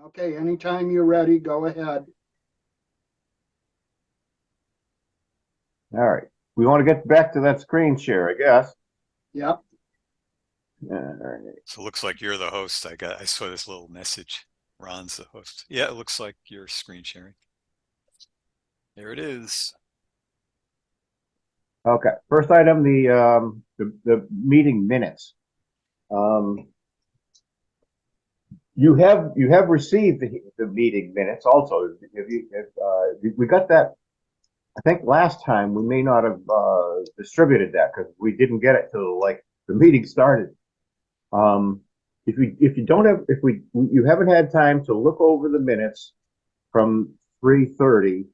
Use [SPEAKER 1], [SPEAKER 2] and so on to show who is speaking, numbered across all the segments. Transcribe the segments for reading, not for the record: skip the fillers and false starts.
[SPEAKER 1] Okay, anytime you're ready, go ahead.
[SPEAKER 2] All right. We want to get back to that screen share, I guess.
[SPEAKER 1] Yep.
[SPEAKER 2] All right.
[SPEAKER 3] So it looks like you're the host. I saw this little message. Ron's the host. Yeah, it looks like you're screen sharing. There it is.
[SPEAKER 2] Okay. First item, the meeting minutes. You have received the meeting minutes also. We got that, I think last time we may not have distributed that because we didn't get it till like the meeting started. If you don't have, if we you haven't had time to look over the minutes from 3:30,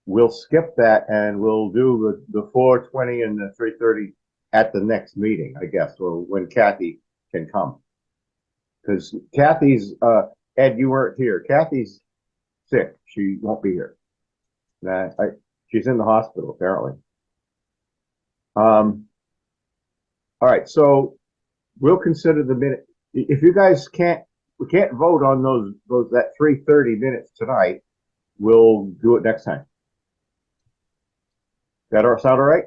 [SPEAKER 2] we'll skip that and we'll do the 4:20 and the 3:30 at the next meeting, I guess, or when Kathy can come. Because Kathy's, Ed, you weren't here. Kathy's sick. She won't be here. She's in the hospital, apparently. All right, so we'll consider the minute. If you guys we can't vote on that 3:30 minutes tonight. We'll do it next time. That sound all right?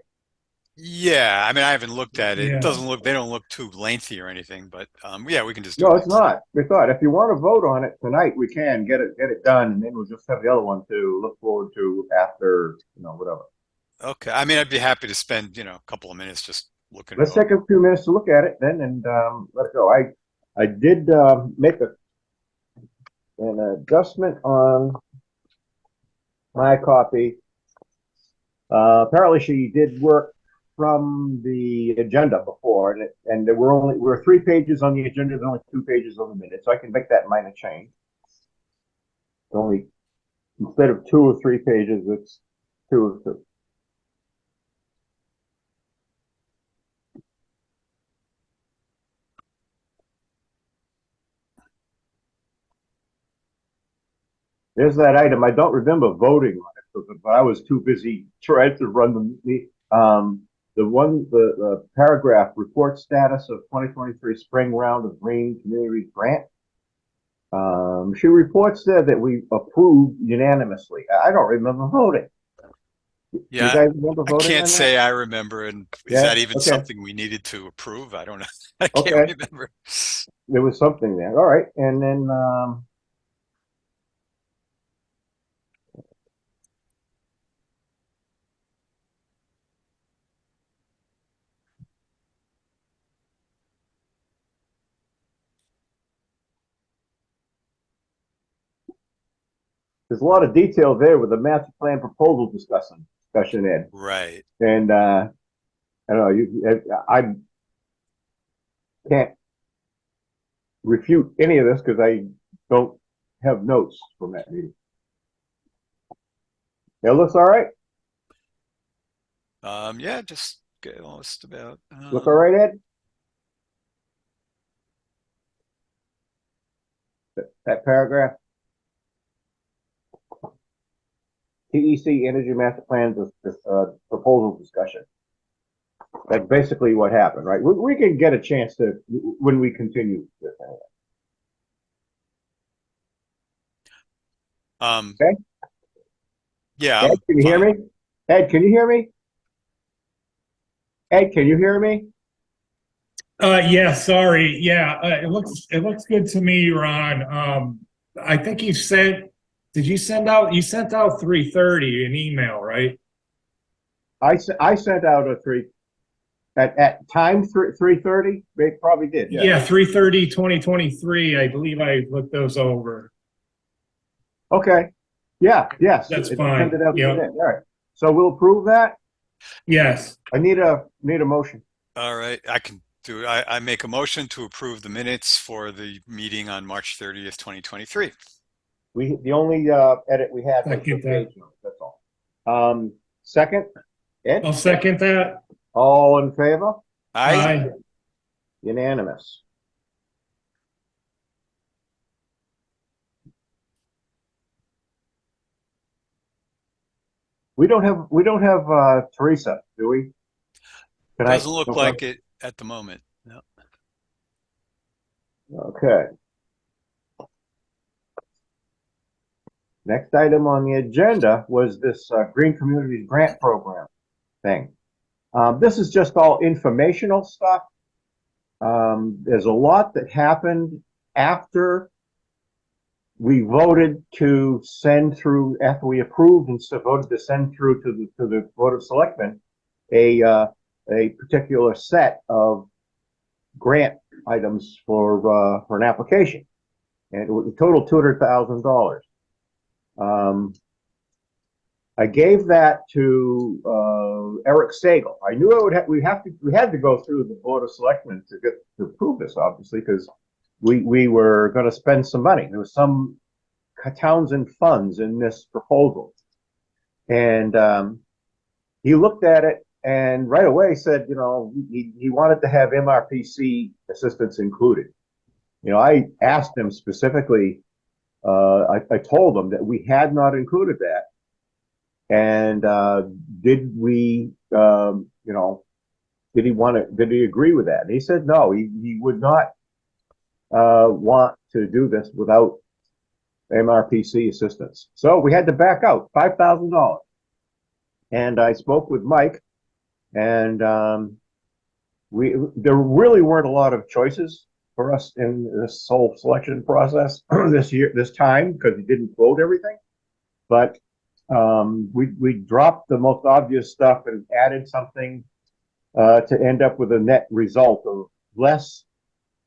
[SPEAKER 3] Yeah, I mean, I haven't looked at it.
[SPEAKER 4] Yeah.
[SPEAKER 3] It doesn't look, they don't look too lengthy or anything, but yeah, we can just do
[SPEAKER 2] No,
[SPEAKER 3] it
[SPEAKER 2] it's
[SPEAKER 3] next time.
[SPEAKER 2] not. We thought if you want to vote on it tonight, we can get it done, and then we'll just have the other one to look forward to after, whatever.
[SPEAKER 3] Okay. I mean, I'd be happy to spend, a couple of minutes just looking
[SPEAKER 2] Let's
[SPEAKER 3] it over.
[SPEAKER 2] take a few minutes to look at it then, and let it go. I did make an adjustment on my copy. Apparently, she did work from the agenda before, and there were 3 pages on the agenda, and only 2 pages on the minutes, so I can make that minor change. Only instead of 2 or 3 pages, it's 2 or 2. There's that item. I don't remember voting on it, but I was too busy trying to run the paragraph report status of 2023 spring round of Green Community Grant. She reports there that we approved unanimously. I don't remember voting.
[SPEAKER 3] Yeah,
[SPEAKER 2] you guys remember
[SPEAKER 3] I
[SPEAKER 2] voting
[SPEAKER 3] can't
[SPEAKER 2] on
[SPEAKER 3] say
[SPEAKER 2] that?
[SPEAKER 3] I remember. And is
[SPEAKER 2] Yeah?
[SPEAKER 3] that even
[SPEAKER 2] Okay.
[SPEAKER 3] something we needed to approve? I don't know. I
[SPEAKER 2] Okay.
[SPEAKER 3] can't remember.
[SPEAKER 2] There was something there. All right, and then there's a lot of detail there with the master plan proposal discussion, Ed.
[SPEAKER 3] Right.
[SPEAKER 2] And I don't know. I can't refute any of this because I don't have notes from that meeting. It looks all right.
[SPEAKER 3] Yeah, just get lost about.
[SPEAKER 2] Look all right, Ed. That paragraph. TEC Energy Master Plan proposal discussion. That's basically what happened, right? We can get a chance to when we continue this. Okay.
[SPEAKER 3] Yeah,
[SPEAKER 2] Ed, can you hear me? Ed, can you hear me? Ed, can you hear me?
[SPEAKER 4] Yeah, sorry. Yeah, it looks good to me, Ron. I think you sent, you sent out 3:30 an email, right?
[SPEAKER 2] I sent out a 3 at time 3:30. They probably did.
[SPEAKER 4] Yeah, 3:30, 2023. I believe I looked those over.
[SPEAKER 2] Okay. Yeah. Yes.
[SPEAKER 4] That's fine.
[SPEAKER 2] Send it out
[SPEAKER 4] Yeah.
[SPEAKER 2] today. All right. So we'll approve that.
[SPEAKER 4] Yes.
[SPEAKER 2] I need a motion.
[SPEAKER 3] all right. I can do. I make a motion to approve the minutes for the meeting on March 30th, 2023.
[SPEAKER 2] The only edit we had was the
[SPEAKER 4] Second that.
[SPEAKER 2] page notes. That's all. Second. Ed?
[SPEAKER 4] I'll second that.
[SPEAKER 2] All in favor?
[SPEAKER 4] Aye.
[SPEAKER 2] Unanimous. We don't have Teresa, do we?
[SPEAKER 3] Doesn't look like it at the moment. No.
[SPEAKER 2] Okay. next item on the agenda was this Green Communities Grant Program thing. This is just all informational stuff. There's a lot that happened after we voted to send through, after we approved and voted to send through to the Board of Selectmen a particular set of grant items for an application, and it was a total $200,000. I gave that to Eric Sagel. I knew I would we had to go through the Board of Selectmen to approve this, obviously, because we were going to spend some money. There was some Townsend funds in this proposal, and he looked at it and right away said, you know, he wanted to have MRPC assistance included. You know, I asked him specifically. I told him that we had not included that. And did we, you know, did he agree with that? And he said no, he would not want to do this without MRPC assistance. So we had to back out $5,000. And I spoke with Mike, and there really weren't a lot of choices for us in this whole selection process this time, because he didn't quote everything. But we dropped the most obvious stuff and added something to end up with a net result of less.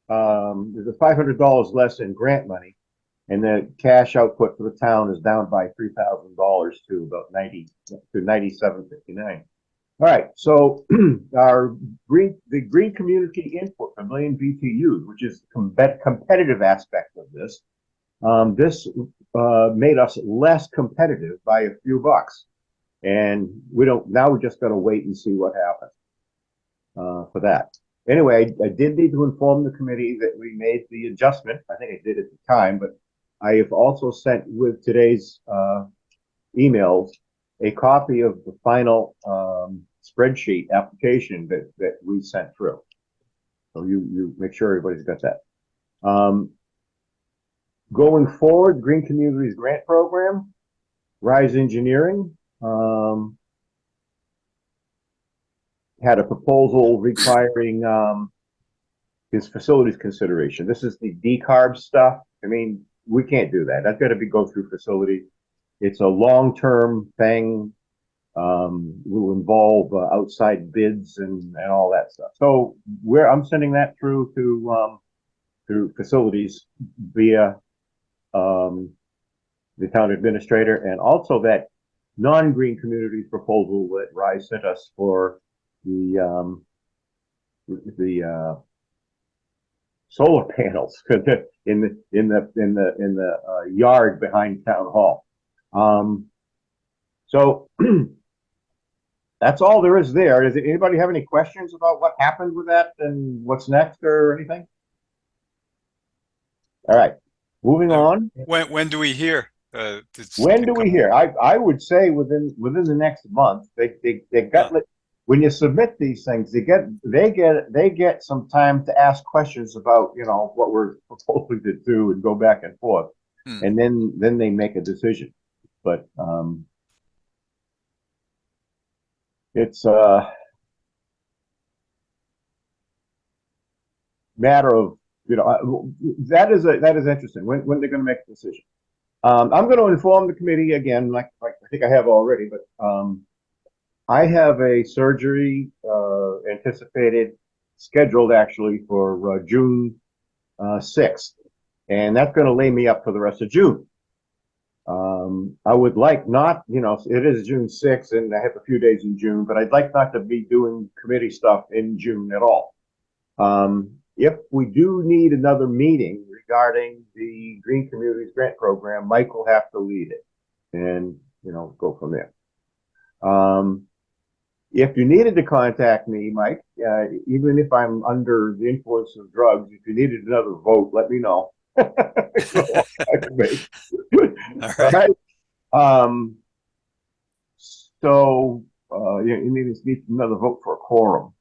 [SPEAKER 2] There's a $500 less in grant money, and the cash output for the town is down by $3,000 to about $97.59. All right, so the green community input for million BTUs, which is the competitive aspect of this. This made us less competitive by a few bucks, and now we just got to wait and see what happens for that. Anyway, I did need to inform the committee that we made the adjustment. I think I did at the time, but I have also sent with today's emails a copy of the final spreadsheet application that we sent through. So you make sure everybody's got that. Going forward, Green Communities Grant Program, Rise Engineering had a proposal requiring his facilities consideration. This is the decarb stuff. I mean, we can't do that. That's got to go through facility. It's a long-term thing. Will involve outside bids and all that stuff. So I'm sending that through to facilities via the town administrator, and also that non-green communities proposal that Rise sent us for the solar panels in the yard behind town hall. So that's all there is there. Does anybody have any questions about what happened with that and what's next or anything? All right, moving on.
[SPEAKER 3] When do we hear?
[SPEAKER 2] When do we hear? I would say within the next month. They got when you submit these things, they get some time to ask questions about, you know, what we're proposing to do and go back and forth, and then they make a decision. But it's a matter of, you know, that is interesting. When they're going to make a decision. I'm going to inform the committee again, like I think I have already, but I have a surgery anticipated, scheduled actually for June 6th, and that's going to lay me up for the rest of June. I would like not, you know, it is June 6th, and I have a few days in June, but I'd like not to be doing committee stuff in June at all. If we do need another meeting regarding the Green Communities Grant Program, Mike will have to lead it, and, you know, go from there. If you needed to contact me, Mike, even if I'm under the influence of drugs, if you needed another vote, let me know. All right. So you need another vote for a quorum.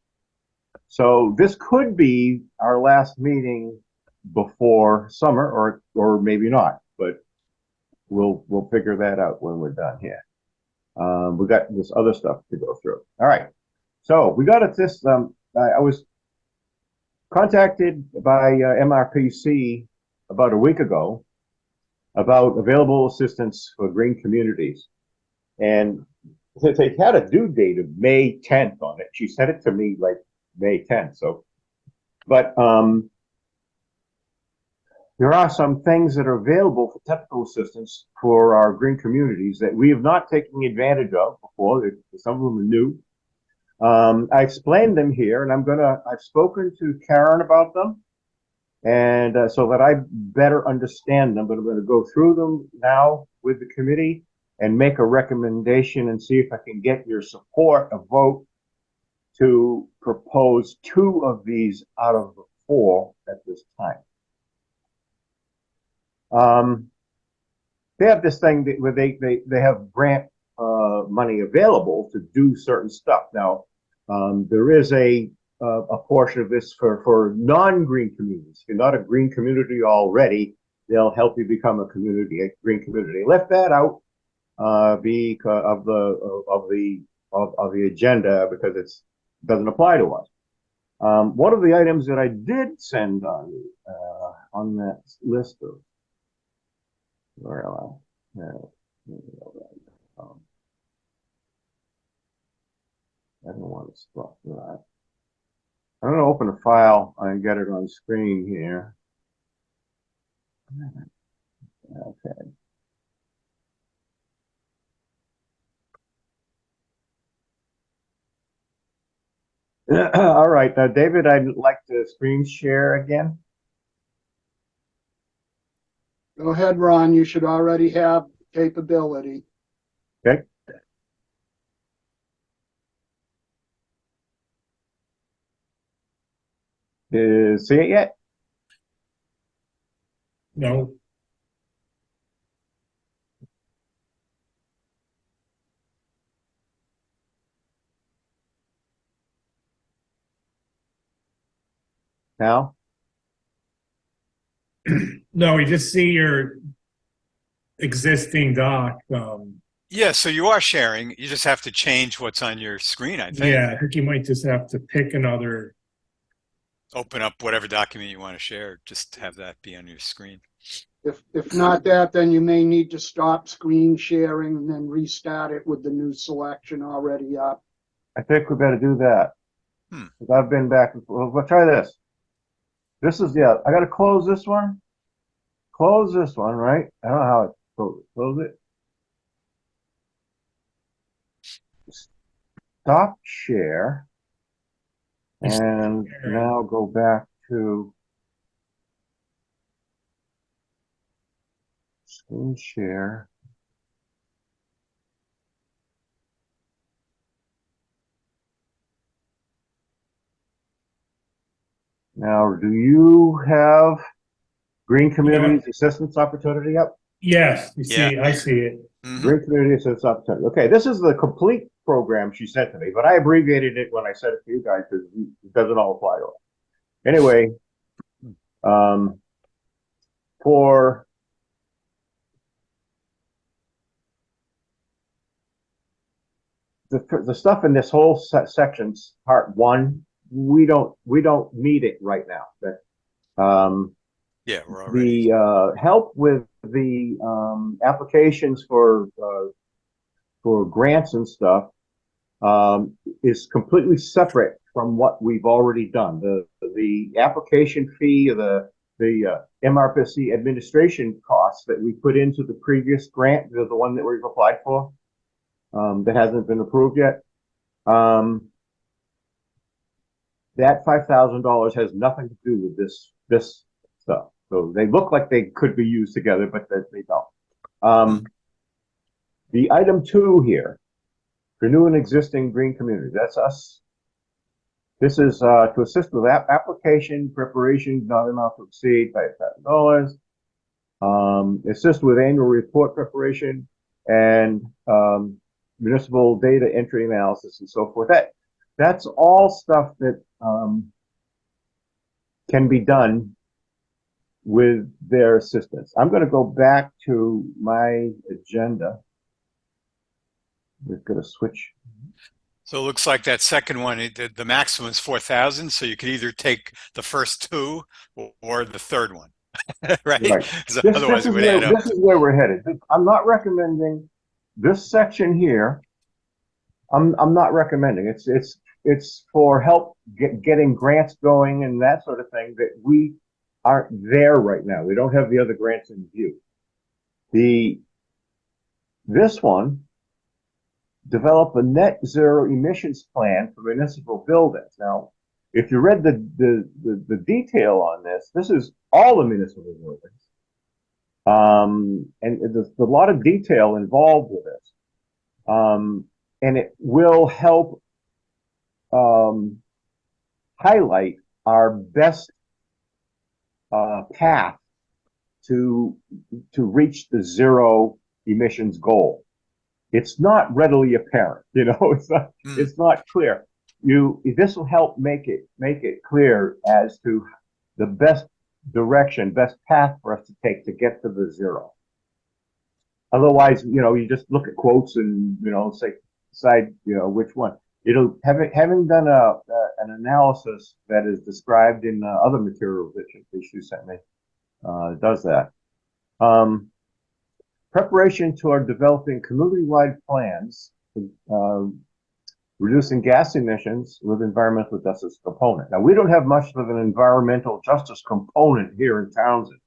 [SPEAKER 2] So this could be our last meeting before summer, or maybe not. But we'll figure that out when we're done here. We got this other stuff to go through. All right. So we got at this, I was contacted by MRPC about a week ago about available assistance for green communities. And they had a due date of May 10th on it. She sent it to me like May 10th. So, but there are some things that are available for technical assistance for our green communities that we have not taken advantage of before. Some of them are new. I explained them here, and I've spoken to Karen about them, and so that I better understand them, but I'm going to go through them now with the committee and make a recommendation and see if I can get your support, a vote to propose 2 of these out of the 4 at this time. They have this thing where they have grant money available to do certain stuff. Now, there is a portion of this for non-green communities. If you're not a green community already, they'll help you become a green community. Left that out because of the agenda because it doesn't apply to us. One of the items that I did send on that list of where am I? I don't want to stop that. I'm going to open a file and get it on screen here. Okay. All right. Now, David, I'd like to screen share again.
[SPEAKER 1] Go ahead, Ron. You should already have capability.
[SPEAKER 2] Okay. See it yet?
[SPEAKER 4] No.
[SPEAKER 2] Now?
[SPEAKER 4] No, we just see your existing doc.
[SPEAKER 3] Yeah, so you are sharing. You just have to change what's on your screen, I think.
[SPEAKER 4] Yeah, I think you might just have to pick another.
[SPEAKER 3] Open up whatever document you want to share. Just have that be on your screen.
[SPEAKER 1] If not that, then you may need to stop screen sharing and then restart it with the new selection already up.
[SPEAKER 2] I think we better do that. Because I've been back and forth. Let's try this. This is, yeah, I got to close this one. Close this one, right? I don't know how it close it. Stop share. And now go back to screen share. Now, do you have Green Communities Assistance Opportunity up?
[SPEAKER 4] Yes, you see, I see it.
[SPEAKER 2] Green Community Assistance Opportunity. Okay, this is the complete program she sent to me, but I abbreviated it when I sent it to you guys because it doesn't all apply to it. Anyway, for the stuff in this whole section, part 1, we don't need it right now.
[SPEAKER 3] Yeah, we're already.
[SPEAKER 2] The help with the applications for grants and stuff is completely separate from what we've already done. The application fee, the MRPC administration costs that we put into the previous grant, the one that we've applied for, that hasn't been approved yet. That $5,000 has nothing to do with this stuff. So they look like they could be used together, but they don't. The item 2 here, for new and existing green communities, that's us. This is to assist with application preparation, not enough to exceed $5,000. Assist with annual report preparation and municipal data entry analysis and so forth. That's all stuff that can be done with their assistance. I'm going to go back to my agenda. We're going to switch.
[SPEAKER 3] So it looks like that second one, the maximum is 4,000. So you could either take the first two or the third one, right?
[SPEAKER 2] Right.
[SPEAKER 3] 'Cause otherwise it would add up.
[SPEAKER 2] This is where we're headed. I'm not recommending this section here. I'm not recommending. It's for help getting grants going and that sort of thing that we aren't there right now. We don't have the other grants in view. This one, develop a net zero emissions plan for municipal buildings. Now, if you read the detail on this is all the municipal buildings. And there's a lot of detail involved with this. And it will help highlight our best path to reach the zero emissions goal. It's not readily apparent, it's not clear. This will help make it clear as to the best direction, best path for us to take to get to the zero. Otherwise, you just look at quotes and decide which one. Having done an analysis that is described in other materials that you sent me, does that. Preparation toward developing community-wide plans, reducing gas emissions with environmental justice component. Now, we don't have much of an environmental justice component here in Townsend,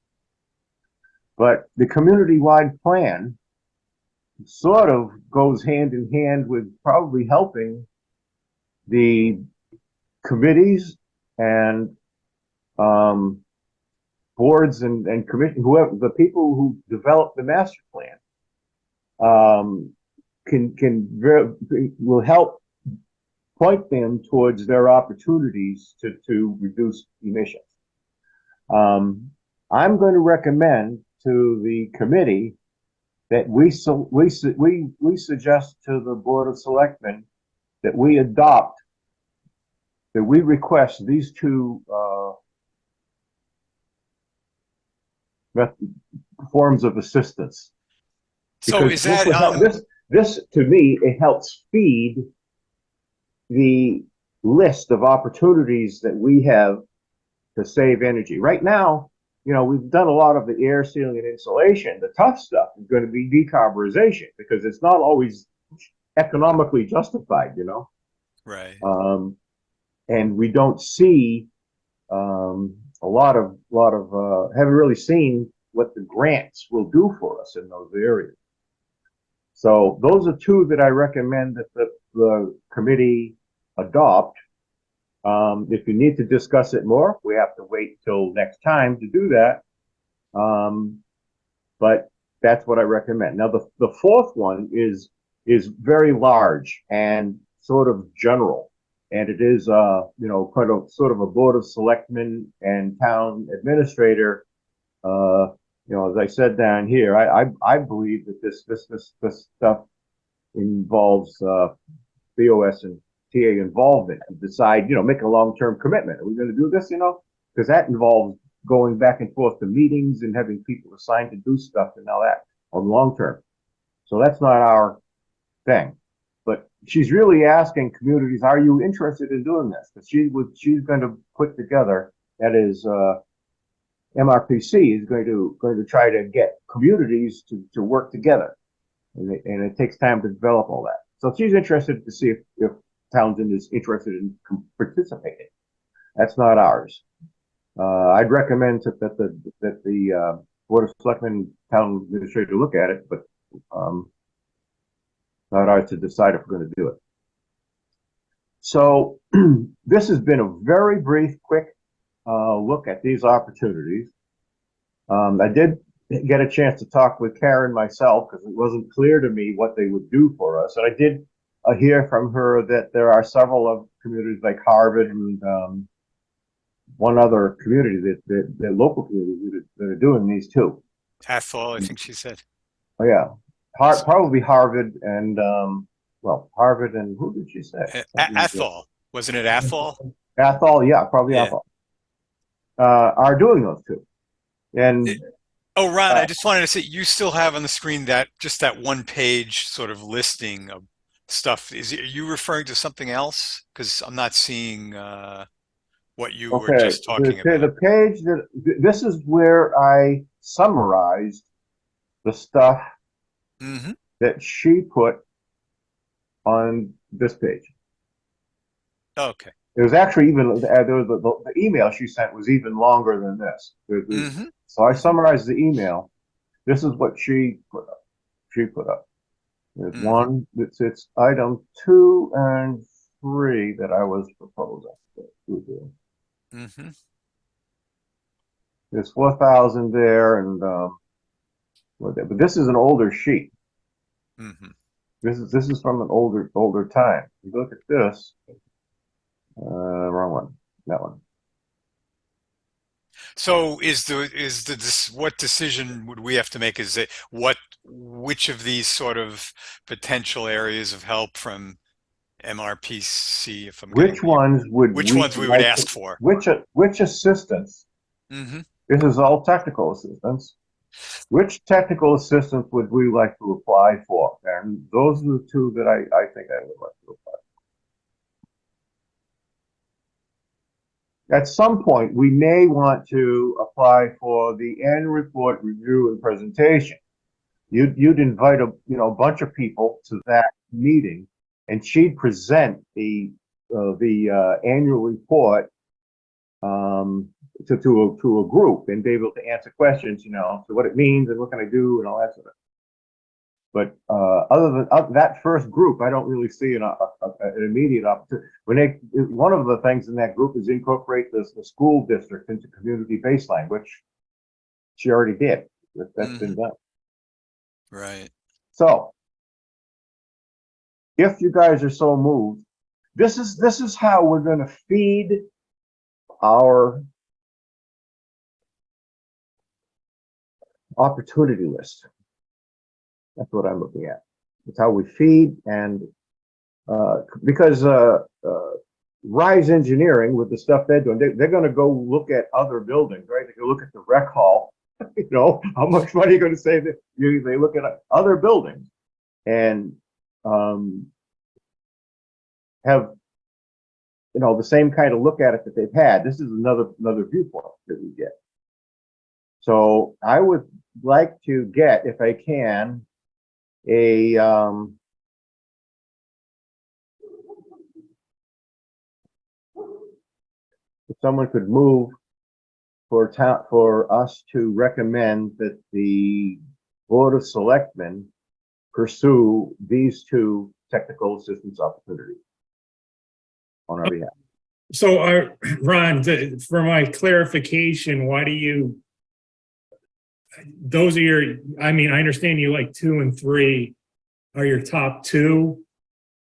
[SPEAKER 2] but the community-wide plan sort of goes hand in hand with probably helping the committees and boards and commission, whoever the people who develop the master plan, will help point them towards their opportunities to reduce emissions. I'm going to recommend to the committee that we suggest to the Board of Selectmen that we request these two forms of assistance.
[SPEAKER 3] So
[SPEAKER 2] Because
[SPEAKER 3] is that,
[SPEAKER 2] this to me, it helps feed the list of opportunities that we have to save energy. Right now, we've done a lot of the air sealing and insulation. The tough stuff is going to be decarburization because it's not always economically justified,
[SPEAKER 3] right.
[SPEAKER 2] And we don't see haven't really seen what the grants will do for us in those areas. So those are two that I recommend that the committee adopt. If you need to discuss it more, we have to wait till next time to do that. But that's what I recommend. Now, the fourth one is very large and sort of general. And it is, kind of sort of a Board of Selectmen and town administrator. As I said down here, I believe that this stuff involves BOS and TA involvement and decide, make a long-term commitment. Are we going to do this? Because that involves going back and forth to meetings and having people assigned to do stuff and all that on long term. So that's not our thing. But she's really asking communities, are you interested in doing this? Because she's going to put together, that is, MRPC is going to try to get communities to work together. And it takes time to develop all that. So she's interested to see if Townsend is interested in participating. That's not ours. I'd recommend that the Board of Selectmen town administrator look at it, but not ours to decide if we're going to do it. So this has been a very brief, quick look at these opportunities. I did get a chance to talk with Karen myself because it wasn't clear to me what they would do for us. And I did hear from her that there are several of communities like Harvard and one other community that local communities that are doing these too.
[SPEAKER 3] Athol, I think she said.
[SPEAKER 2] Oh yeah, probably Harvard and Harvard and who did she say?
[SPEAKER 3] Athol, wasn't it Athol?
[SPEAKER 2] Athol, yeah, probably
[SPEAKER 3] Yeah.
[SPEAKER 2] Athol. Are doing those two. And
[SPEAKER 3] Oh, Ron,
[SPEAKER 2] Uh,
[SPEAKER 3] I just wanted to say you still have on the screen that just that one page sort of listing of stuff. Are you referring to something else? Because I'm not seeing what you were
[SPEAKER 2] okay,
[SPEAKER 3] just talking
[SPEAKER 2] the
[SPEAKER 3] about.
[SPEAKER 2] page that this is where I summarized the stuff
[SPEAKER 3] Hmm.
[SPEAKER 2] that she put on this page.
[SPEAKER 3] Okay.
[SPEAKER 2] It was actually even there was the email she sent was even longer than this.
[SPEAKER 3] Hmm.
[SPEAKER 2] So I
[SPEAKER 3] Hmm.
[SPEAKER 2] summarized the email. This is what she put up. She put up. There's
[SPEAKER 3] Hmm.
[SPEAKER 2] one. It's item 2 and 3 that I was proposing.
[SPEAKER 3] Hmm.
[SPEAKER 2] There's 4,000 there, and but this is an older sheet.
[SPEAKER 3] Hmm.
[SPEAKER 2] This is from an older time. You look at this. Wrong one. That one.
[SPEAKER 3] So what decision would we have to make? Is it which of these sort of potential areas of help from MRPC, if I'm getting
[SPEAKER 2] Which ones would
[SPEAKER 3] which
[SPEAKER 2] we
[SPEAKER 3] ones we would
[SPEAKER 2] like to,
[SPEAKER 3] ask for?
[SPEAKER 2] which assistance?
[SPEAKER 3] Hmm.
[SPEAKER 2] This is all technical assistance. Which technical assistance would we like to apply for? And those are the two that I think I would like to apply. At some point, we may want to apply for the annual report review and presentation. You'd invite a bunch of people to that meeting, and she'd present the annual report to a group and be able to answer questions, so what it means and what can I do and all that sort of. But other than that first group, I don't really see an immediate opportunity. One of the things in that group is incorporate the school district into community baseline, which she already did. That's
[SPEAKER 3] Hmm.
[SPEAKER 2] been done.
[SPEAKER 3] Right.
[SPEAKER 2] So if you guys are so moved, this is how we're going to feed our opportunity list. That's what I'm looking at. It's how we feed, and because Rise Engineering, with the stuff they're doing, they're going to go look at other buildings, right? They go look at the rec hall. How much money are you going to save? They look at other buildings and have the same kind of look at it that they've had. This is another viewpoint that we get. So I would like to get, if I can, a if someone could move for us to recommend that the Board of Selectmen pursue these two technical assistance opportunities on our behalf.
[SPEAKER 4] So, Ron, for my clarification, those are your, I mean, I understand you like 2 and 3 are your top two.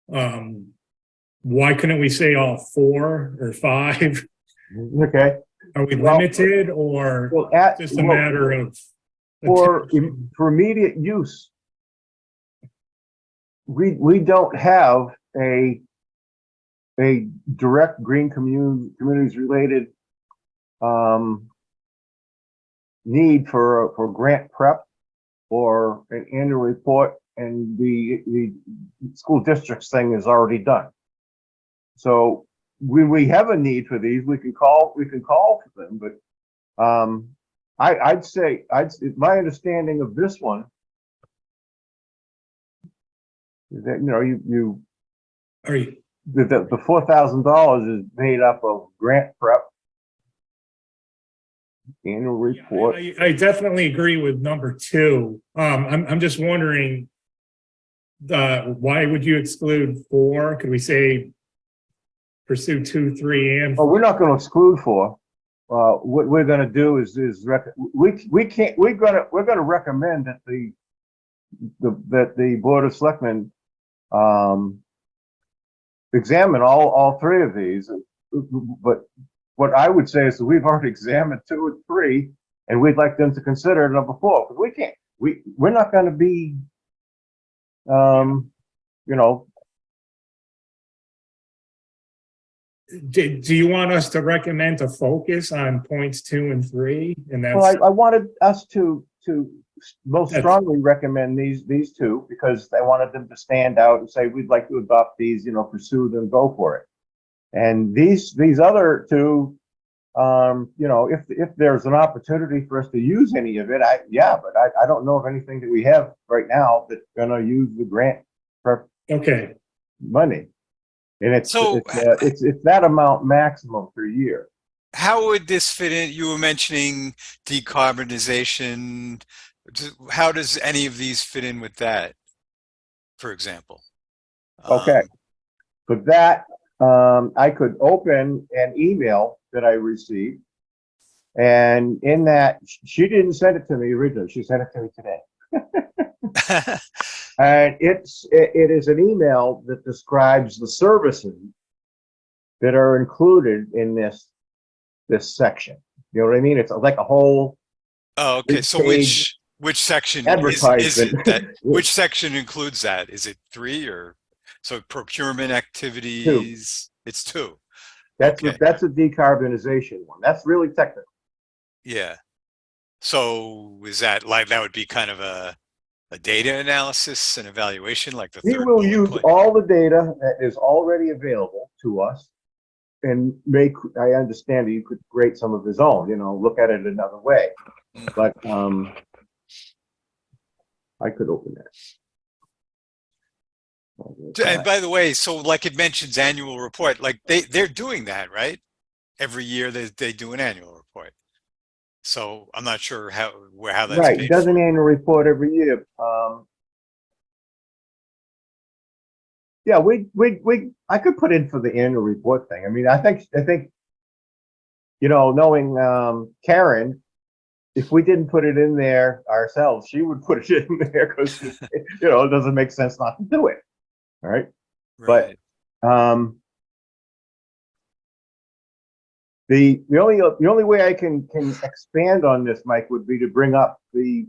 [SPEAKER 4] Why couldn't we say all 4 or 5?
[SPEAKER 2] Okay.
[SPEAKER 4] Are we
[SPEAKER 2] Well-
[SPEAKER 4] limited, or
[SPEAKER 2] Well,
[SPEAKER 4] just a matter of?
[SPEAKER 2] for immediate use, we don't have a direct green communities related need for grant prep or an annual report, and the school districts thing is already done. So when we have a need for these, we can call for them. But I'd say my understanding of this one is that you
[SPEAKER 4] Are you?
[SPEAKER 2] the $4,000 is made up of grant prep, annual report.
[SPEAKER 4] I definitely agree with number 2. I'm just wondering, why would you exclude 4? Could we say pursue 2, 3, and 4?
[SPEAKER 2] We're not going to exclude 4. What we're going to do is we're going to recommend that the Board of Selectmen examine all 3 of these. But what I would say is that we've already examined 2 and 3, and we'd like them to consider number 4, because we're not going to be
[SPEAKER 4] do you want us to recommend to focus on points 2 and 3? And
[SPEAKER 2] Well,
[SPEAKER 4] that's,
[SPEAKER 2] I wanted us to most
[SPEAKER 4] That's-
[SPEAKER 2] strongly recommend these two because I wanted them to stand out and say, we'd like to adopt these, you know, pursue them, go for it. And these other two, you know, if there's an opportunity for us to use any of it, but I don't know of anything that we have right now that's gonna use the grant for
[SPEAKER 4] okay.
[SPEAKER 2] money. And it's
[SPEAKER 3] So-
[SPEAKER 2] it's that amount maximum per year.
[SPEAKER 3] How would this fit in? You were mentioning decarbonization. How does any of these fit in with that, for example?
[SPEAKER 2] Okay. For that, I could open an email that I received, and in that, she didn't send it to me originally. She sent it to me today. And it is an email that describes the services that are included in this section. You know what I mean? It's like a whole
[SPEAKER 3] Oh, okay. So
[SPEAKER 2] Big
[SPEAKER 3] which section is
[SPEAKER 2] advertisement.
[SPEAKER 3] it that which section includes that? Is it 3 or so procurement activities? It's 2.
[SPEAKER 2] That's
[SPEAKER 3] Okay.
[SPEAKER 2] that's a decarbonization one. That's really technical.
[SPEAKER 3] Yeah. So is that like that would be kind of a data analysis and evaluation like the
[SPEAKER 2] He
[SPEAKER 3] third
[SPEAKER 2] will
[SPEAKER 3] bullet
[SPEAKER 2] use
[SPEAKER 3] point?
[SPEAKER 2] all the data that is already available to us and I understand you could create some of his own, you know, look at it another way. But I could open that.
[SPEAKER 3] And by the way, so like it mentions annual report, like they're doing that, right? Every year they do an annual report. So I'm not sure how that's
[SPEAKER 2] Right,
[SPEAKER 3] paid
[SPEAKER 2] does an
[SPEAKER 3] for.
[SPEAKER 2] annual report every year. Yeah, I could put in for the annual report thing. I mean, I think, you know, knowing Karen, if we didn't put it in there ourselves, she would put it in there because, you know, it doesn't make sense not to do it. All right.
[SPEAKER 3] Right.
[SPEAKER 2] The only way I can expand on this, Mike, would be to bring up the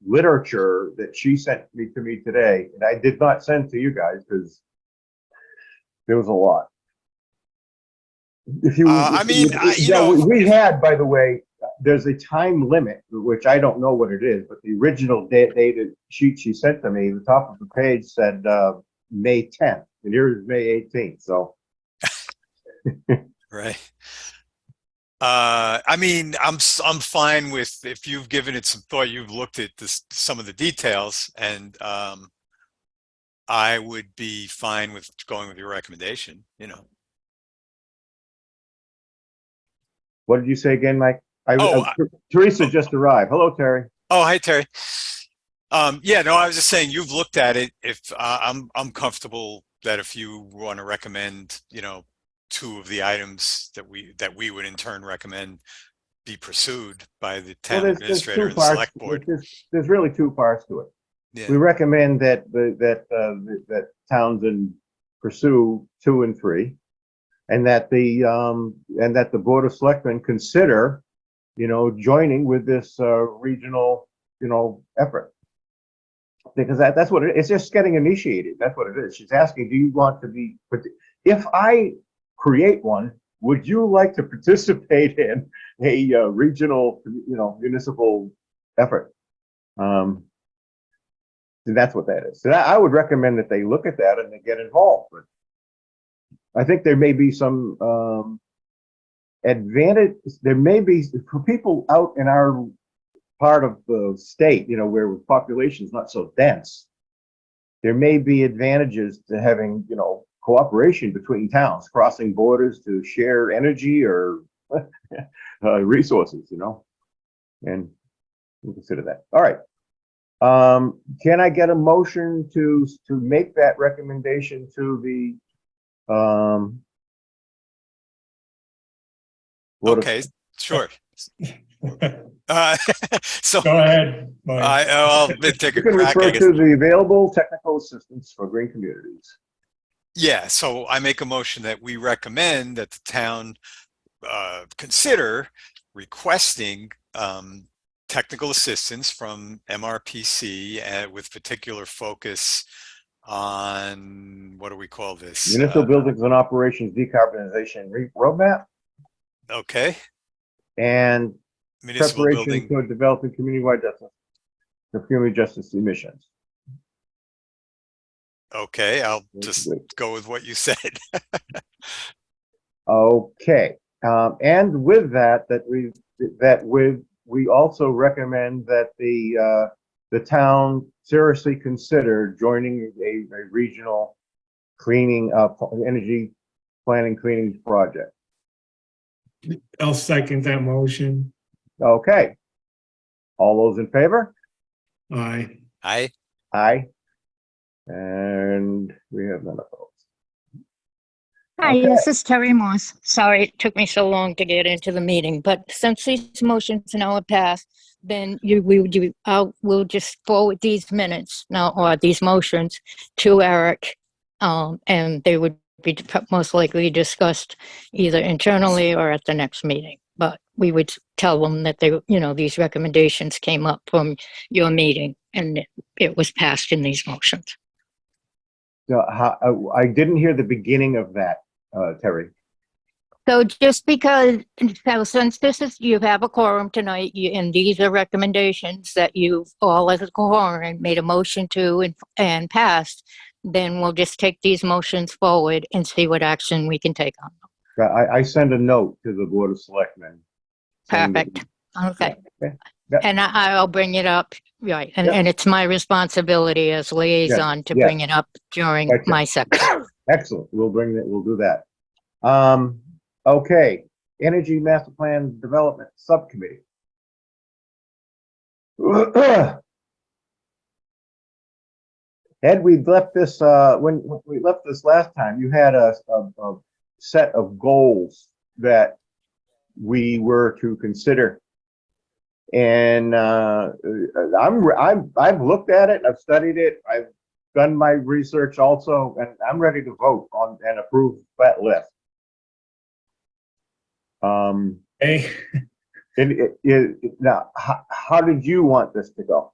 [SPEAKER 2] literature that she sent to me today, and I did not send to you guys because there was a lot. If you,
[SPEAKER 3] I mean, you
[SPEAKER 2] yeah,
[SPEAKER 3] know,
[SPEAKER 2] we had, by the way, there's a time limit, which I don't know what it is, but the original data sheet she sent to me, the top of the page said May 10th, and here's May 18th. So,
[SPEAKER 3] right. I mean, I'm fine with if you've given it some thought, you've looked at some of the details, and I would be fine with going with your recommendation. You know.
[SPEAKER 2] what did you say again, Mike?
[SPEAKER 3] Oh,
[SPEAKER 2] Teresa just arrived. Hello, Terry.
[SPEAKER 3] Oh, hi, Terry. Yeah, no, I was just saying you've looked at it. If I'm comfortable that if you want to recommend, you know, 2 of the items that we would in turn recommend be pursued by the town administrator and the select board.
[SPEAKER 2] There's really 2 parts to it.
[SPEAKER 3] Yeah.
[SPEAKER 2] We recommend that that Townsend pursue 2 and 3, and that the Board of Selectmen consider, you know, joining with this regional, you know, effort. Because that's what it's just getting initiated. That's what it is. She's asking, do you want to be, if I create one, would you like to participate in a regional, you know, municipal effort? And that's what that is. So I would recommend that they look at that and they get involved. But I think there may be some advantage. There may be for people out in our part of the state, you know, where the population is not so dense. There may be advantages to having, you know, cooperation between towns, crossing borders to share energy or resources, you know, and we'll consider that. All right. Can I get a motion to make that recommendation to the
[SPEAKER 3] Okay, sure. So
[SPEAKER 4] Go ahead, Mike.
[SPEAKER 3] I'll take a
[SPEAKER 2] You can
[SPEAKER 3] crack,
[SPEAKER 2] refer
[SPEAKER 3] I guess.
[SPEAKER 2] to the available technical assistance for green communities.
[SPEAKER 3] Yeah, so I make a motion that we recommend that the town consider requesting technical assistance from MRPC with particular focus on, what do we call this?
[SPEAKER 2] Municipal buildings and operations decarbonization roadmap
[SPEAKER 3] Okay,
[SPEAKER 2] and
[SPEAKER 3] municipal
[SPEAKER 2] preparation
[SPEAKER 3] building.
[SPEAKER 2] for developing community-wide justice, the community justice emissions.
[SPEAKER 3] Okay, I'll just go with what you said.
[SPEAKER 2] Okay, and with that, we also recommend that the town seriously consider joining a regional cleaning energy planning cleaning project.
[SPEAKER 4] I'll second that motion.
[SPEAKER 2] Okay, all those in favor?
[SPEAKER 4] Aye.
[SPEAKER 2] Aye. And we have none opposed.
[SPEAKER 5] Hi,
[SPEAKER 2] Okay.
[SPEAKER 5] this is Terry Moss. Sorry it took me so long to get into the meeting, but since these motions now are passed, then we'll just forward these minutes now, or these motions, to Eric, and they would be most likely discussed either internally or at the next meeting. But we would tell them that these recommendations came up from your meeting and it was passed in these motions.
[SPEAKER 2] I didn't hear the beginning of that, Terry.
[SPEAKER 5] So just because, so since you have a quorum tonight, and these are recommendations that you've all as a quorum made a motion to and passed, then we'll just take these motions forward and see what action we can take on them.
[SPEAKER 2] I send a note to the Board of Selectmen. saying that-
[SPEAKER 5] Perfect. Okay.
[SPEAKER 2] Yeah.
[SPEAKER 5] And I'll bring it up, right,
[SPEAKER 2] Yeah.
[SPEAKER 5] and it's my responsibility as liaison to
[SPEAKER 2] yeah.
[SPEAKER 5] bring it up during
[SPEAKER 2] Gotcha.
[SPEAKER 5] my section.
[SPEAKER 2] Excellent. We'll do that. Okay, Energy Master Plan Development Subcommittee. Ed, we left this, when we left this last time, you had a set of goals that we were to consider. And I've looked at it, I've studied it, I've done my research also, and I'm ready to vote on and approve that list.
[SPEAKER 4] Hey,
[SPEAKER 2] Now, how did you want this to go?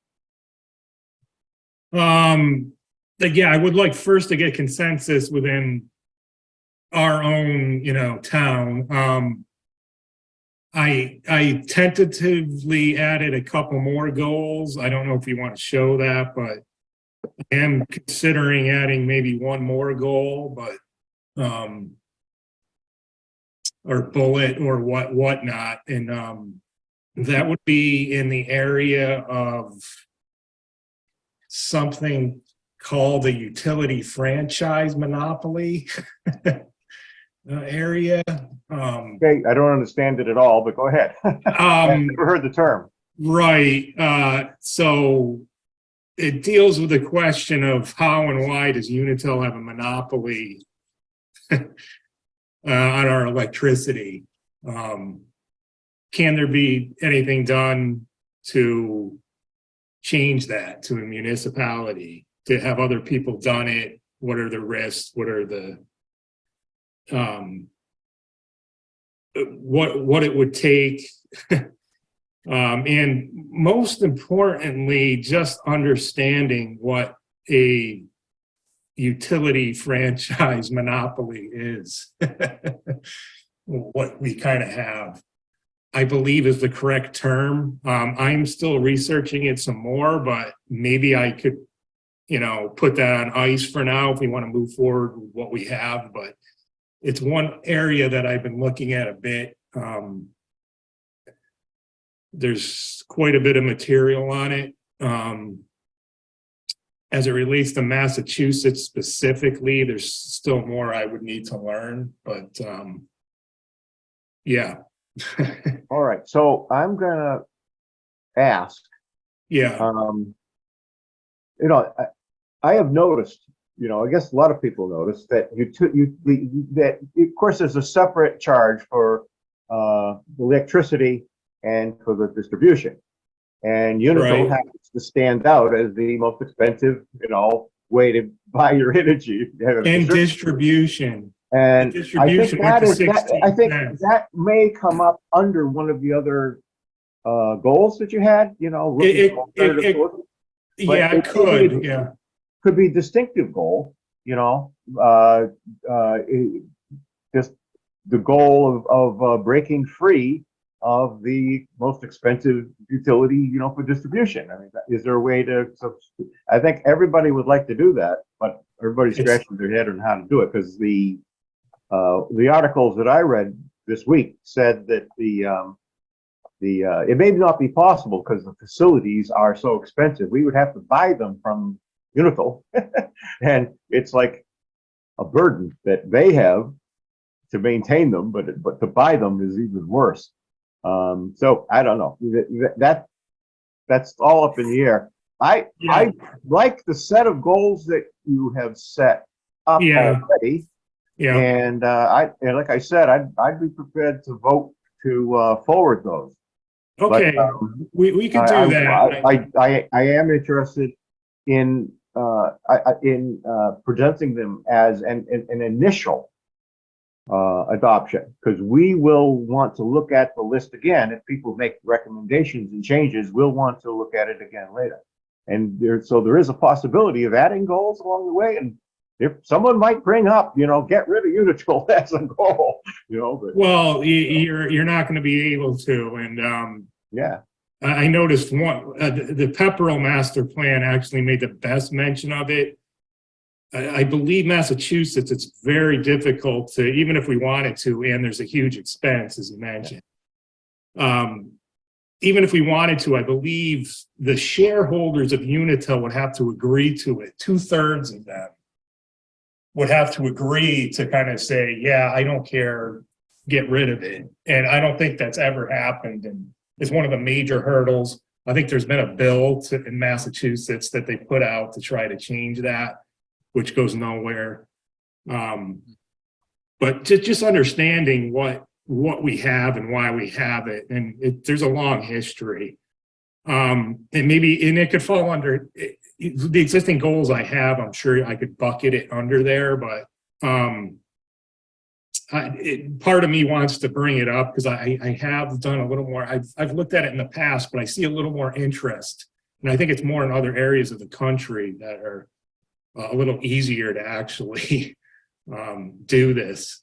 [SPEAKER 4] yeah, I would like first to get consensus within our own, town. I tentatively added a couple more goals. I don't know if you want to show that, but I am considering adding maybe one more goal, but or bullet or whatnot, and that would be in the area of something called a utility franchise monopoly area.
[SPEAKER 2] Okay, I don't understand it at all, but go ahead. I've never heard the term.
[SPEAKER 4] Right. So it deals with the question of how and why does Unitil have a monopoly on our electricity? Can there be anything done to change that to a municipality, to have other people done it? What are the risks? What are the what it would take? And most importantly, just understanding what a utility franchise monopoly is. What we kind of have, I believe, is the correct term. I'm still researching it some more, but maybe I could, put that on ice for now if we want to move forward with what we have. But it's one area that I've been looking at a bit. There's quite a bit of material on it. As it relates to Massachusetts specifically, there's still more I would need to learn, but yeah.
[SPEAKER 2] All right, so I'm gonna ask.
[SPEAKER 4] Yeah.
[SPEAKER 2] I have noticed. I guess a lot of people notice that that of course there's a separate charge for electricity and for the distribution, and Unitil
[SPEAKER 4] Right.
[SPEAKER 2] happens to stand out as the most expensive, way to buy your energy.
[SPEAKER 4] And distribution.
[SPEAKER 2] And
[SPEAKER 4] Distribution
[SPEAKER 2] I
[SPEAKER 4] went
[SPEAKER 2] think,
[SPEAKER 4] to
[SPEAKER 2] I think
[SPEAKER 4] 60
[SPEAKER 2] that may come up under one of the other goals that you had. looking for alternative sources. But
[SPEAKER 4] Yeah, it
[SPEAKER 2] it
[SPEAKER 4] could.
[SPEAKER 2] really-
[SPEAKER 4] Yeah.
[SPEAKER 2] could be distinctive goal, you know, just the goal of breaking free of the most expensive utility, you know, for distribution. I mean, is there a way to, I think everybody would like to do that, but everybody's scratching their head on how to do it, because the articles that I read this week said that it may not be possible because the facilities are so expensive. We would have to buy them from Unitil, and it's like a burden that they have to maintain them, but to buy them is even worse. So I don't know. That's all up in the air. I like the set of goals that you have set up already.
[SPEAKER 4] Yeah.
[SPEAKER 2] And like I said, I'd be prepared to vote to forward those.
[SPEAKER 4] Okay,
[SPEAKER 2] But,
[SPEAKER 4] we could do that.
[SPEAKER 2] I am interested in presenting them as an initial adoption, because we will want to look at the list again. If people make recommendations and changes, we'll want to look at it again later. And there is a possibility of adding goals along the way. And if someone might bring up, you know, get rid of Unitil as a goal, you know. But,
[SPEAKER 4] well, you're not going to be able to. And
[SPEAKER 2] yeah,
[SPEAKER 4] I noticed one, the Pepperell Master Plan actually made the best mention of it. I believe Massachusetts, it's very difficult to, even if we wanted to, and there's a huge expense, as you mentioned. Even if we wanted to, I believe the shareholders of Unitil would have to agree to it. 2/3 of them would have to agree to kind of say, yeah, I don't care, get rid of it. And I don't think that's ever happened. And it's one of the major hurdles. I think there's been a bill in Massachusetts that they put out to try to change that, which goes nowhere. But just understanding what we have and why we have it, and there's a long history. And it could fall under the existing goals I have. I'm sure I could bucket it under there, but part of me wants to bring it up because I have done a little more. I've looked at it in the past, but I see a little more interest, and I think it's more in other areas of the country that are a little easier to actually do this.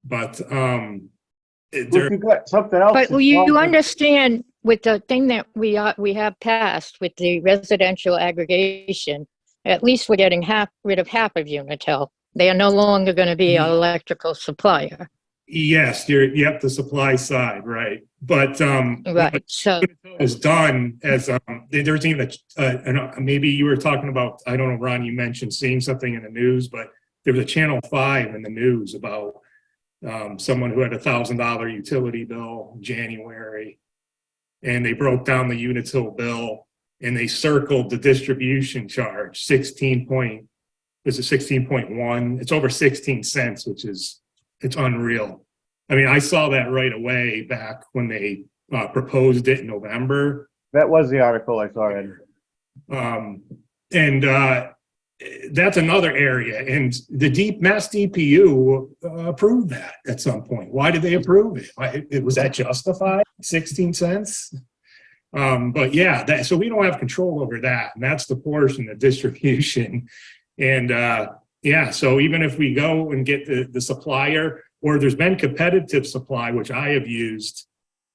[SPEAKER 4] But
[SPEAKER 2] you've got something else.
[SPEAKER 5] But you understand with the thing that we have passed with the residential aggregation, at least we're getting rid of half of Unitil. They are no longer going to be an electrical supplier.
[SPEAKER 4] Yes, yep, the supply side, right? But
[SPEAKER 5] right, so
[SPEAKER 4] is done as there's even maybe you were talking about, I don't know, Ron, you mentioned seeing something in the news, but there was a Channel 5 in the news about someone who had $1,000 utility bill in January, and they broke down the Unitil bill and they circled the distribution charge 16.1. It's over 16 cents, which is, it's unreal. I mean, I saw that right away back when they proposed it in November.
[SPEAKER 2] That was the article I saw.
[SPEAKER 4] That's another area. And the Mass DPU approved that at some point. Why did they approve it? Was that justified? 16 cents? But yeah, so we don't have control over that. And that's the portion of distribution. And yeah, so even if we go and get the supplier, or there's been competitive supply, which I have used,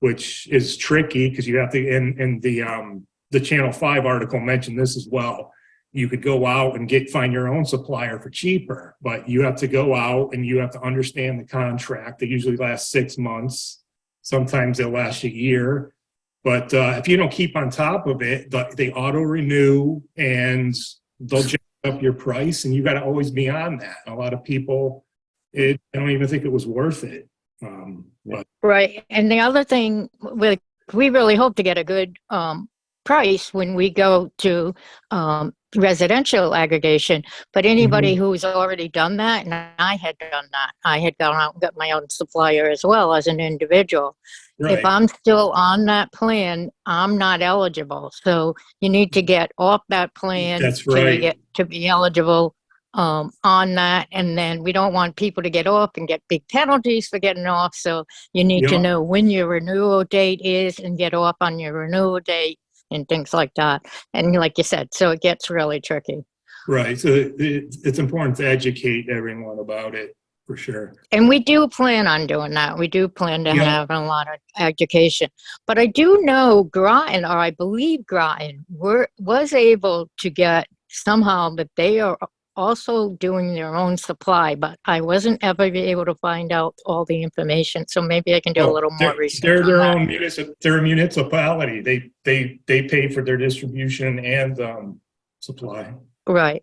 [SPEAKER 4] which is tricky because you have to, and the Channel 5 article mentioned this as well. You could go out and find your own supplier for cheaper, but you have to go out and you have to understand the contract. They usually last 6 months. Sometimes they'll last a year. But if you don't keep on top of it, they auto renew and they'll jack up your price, and you got to always be on that. A lot of people, I don't even think it was worth it. But
[SPEAKER 5] right, and the other thing, we really hope to get a good price when we go to residential aggregation, but anybody who's already done that, and I had done that, I had gone out and got my own supplier as well as an individual.
[SPEAKER 4] right.
[SPEAKER 5] If I'm still on that plan, I'm not eligible. So you need to get off that plan
[SPEAKER 4] That's right.
[SPEAKER 5] to be eligible on that. And then we don't want people to get off and get big penalties for getting off. So you need to
[SPEAKER 4] Yeah.
[SPEAKER 5] know when your renewal date is and get off on your renewal date and things like that. And like you said, so it gets really tricky.
[SPEAKER 4] Right. So it's important to educate everyone about it for sure.
[SPEAKER 5] And we do plan on doing that. We do plan to
[SPEAKER 4] Yeah.
[SPEAKER 5] have a lot of education. But I do know Groton, or I believe Groton, was able to get somehow that they are also doing their own supply, but I wasn't ever able to find out all the information. So maybe I can do a little more research
[SPEAKER 4] They're
[SPEAKER 5] on
[SPEAKER 4] their
[SPEAKER 5] that.
[SPEAKER 4] own they're a municipality. They pay for their distribution and supply.
[SPEAKER 5] Right.